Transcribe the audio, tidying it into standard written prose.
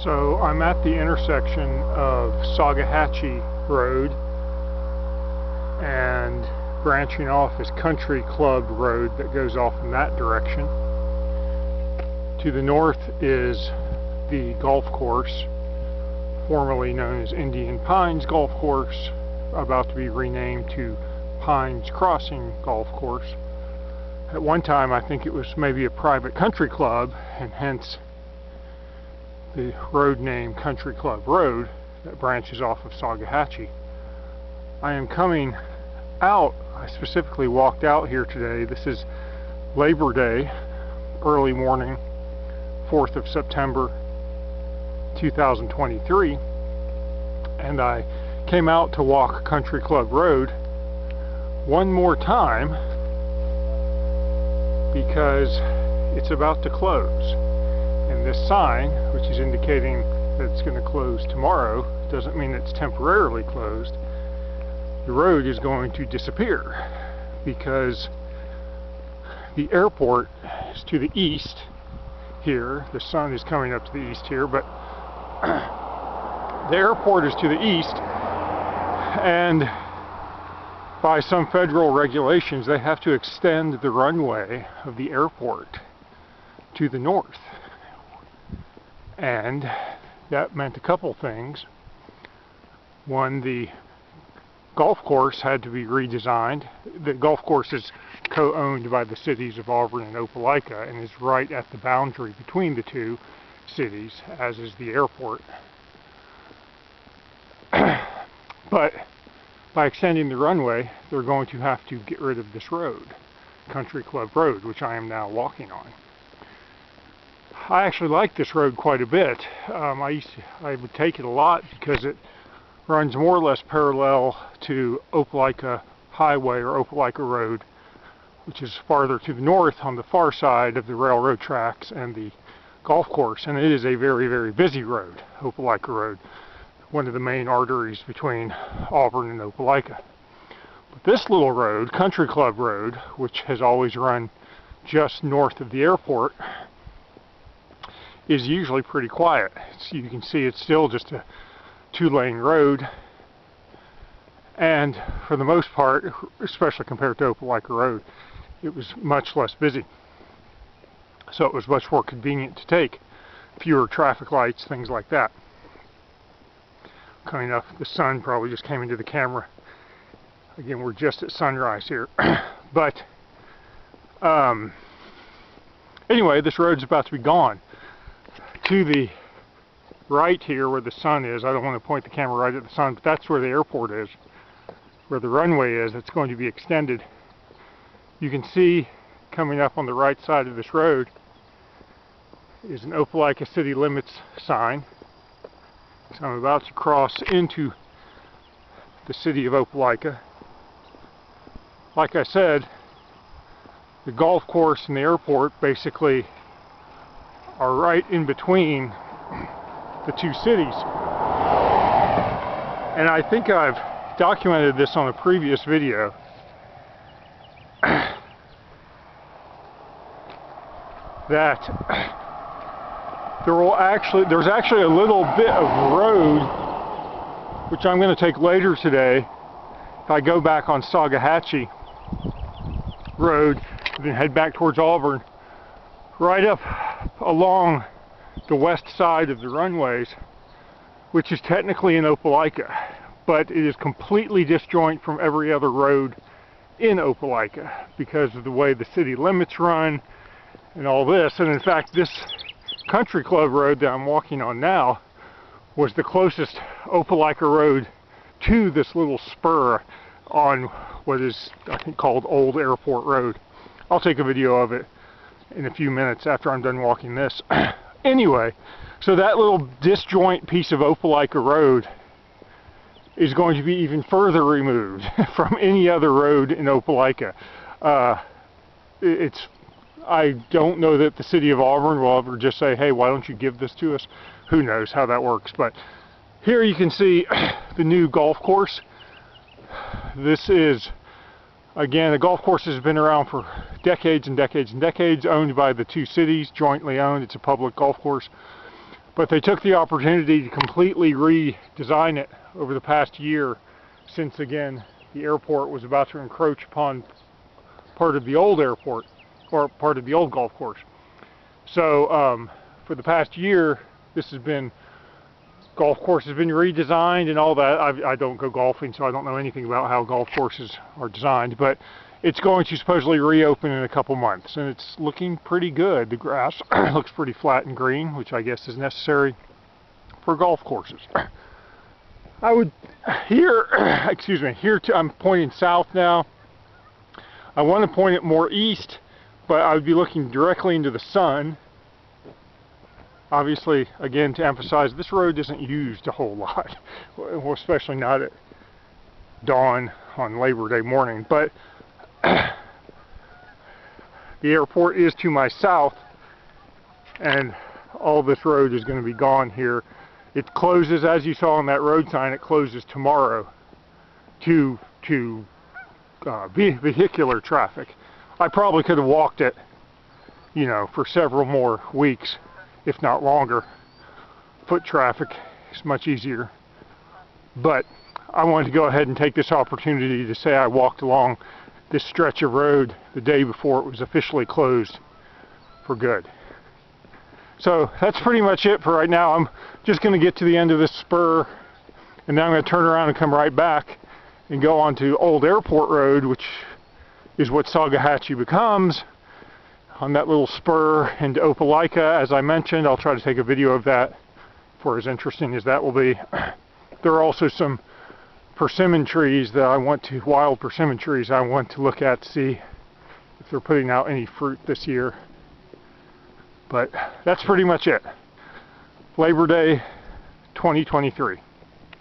So I'm at the intersection of Saugahatchee Road and branching off is Country Club Road that goes off in that direction. To the north is the golf course, formerly known as Indian Pines Golf Course, about to be renamed to Pines Crossing Golf Course. At one time I think it was maybe a private country club, and hence the road name Country Club Road that branches off of Saugahatchee. I am coming out, I specifically walked out here today. This is Labor Day, early morning, 4th of September 2023, and I came out to walk Country Club Road one more time because it's about to close. And this sign, which is indicating that it's going to close tomorrow, doesn't mean it's temporarily closed. The road is going to disappear because the airport is to the east here. The sun is coming up to the east here, but the airport is to the east, and by some federal regulations they have to extend the runway of the airport to the north. And that meant a couple things. One, the golf course had to be redesigned. The golf course is co-owned by the cities of Auburn and Opelika and is right at the boundary between the two cities, as is the airport. But by extending the runway, they're going to have to get rid of this road, Country Club Road, which I am now walking on. I actually like this road quite a bit. I would take it a lot because it runs more or less parallel to Opelika Highway or Opelika Road, which is farther to the north on the far side of the railroad tracks and the golf course. And it is a very, very busy road, Opelika Road, one of the main arteries between Auburn and Opelika. But this little road, Country Club Road, which has always run just north of the airport, is usually pretty quiet. You can see it's still just a two-lane road, and for the most part, especially compared to Opelika Road, it was much less busy. So it was much more convenient to take. Fewer traffic lights, things like that. Coming up, the sun probably just came into the camera. Again, we're just at sunrise here. But anyway, this road's about to be gone. To the right here where the sun is, I don't want to point the camera right at the sun, but that's where the airport is, where the runway is. It's going to be extended. You can see coming up on the right side of this road is an Opelika city limits sign. So I'm about to cross into the city of Opelika. Like I said, the golf course and the airport basically are right in between the two cities. And I think I've documented this on a previous video. That there's actually a little bit of road which I'm going to take later today. If I go back on Saugahatchee Road and then head back towards Auburn, right up along the west side of the runways, which is technically in Opelika, but it is completely disjoint from every other road in Opelika because of the way the city limits run and all this. And in fact, this Country Club Road that I'm walking on now was the closest Opelika road to this little spur on what is, I think, called Old Airport Road. I'll take a video of it in a few minutes after I'm done walking this. Anyway, so that little disjoint piece of Opelika Road is going to be even further removed from any other road in Opelika. I don't know that the city of Auburn will ever just say, hey, why don't you give this to us? Who knows how that works. But here you can see the new golf course. This is, again, the golf course has been around for decades and decades and decades, owned by the two cities, jointly owned. It's a public golf course. But they took the opportunity to completely redesign it over the past year, since again the airport was about to encroach upon part of the old airport, or part of the old golf course. So for the past year, golf course has been redesigned and all that. I don't go golfing, so I don't know anything about how golf courses are designed, but it's going to supposedly reopen in a couple months, and it's looking pretty good. The grass looks pretty flat and green, which I guess is necessary for golf courses. I would here, excuse me, I'm pointing south now. I want to point it more east, but I would be looking directly into the sun. Obviously, again, to emphasize, this road isn't used a whole lot, especially not at dawn on Labor Day morning, but the airport is to my south, and all this road is going to be gone here. It closes, as you saw on that road sign, it closes tomorrow to vehicular traffic. I probably could have walked it, you know, for several more weeks, if not longer. Foot traffic is much easier. But I wanted to go ahead and take this opportunity to say I walked along this stretch of road the day before it was officially closed for good. So that's pretty much it for right now. I'm just going to get to the end of this spur, and then I'm going to turn around and come right back and go on to Old Airport Road, which is what Saugahatchee becomes, on that little spur into Opelika. As I mentioned, I'll try to take a video of that, for as interesting as that will be. There are also some persimmon trees that I want to, wild persimmon trees I want to look at to see if they're putting out any fruit this year. But that's pretty much it. Labor Day 2023.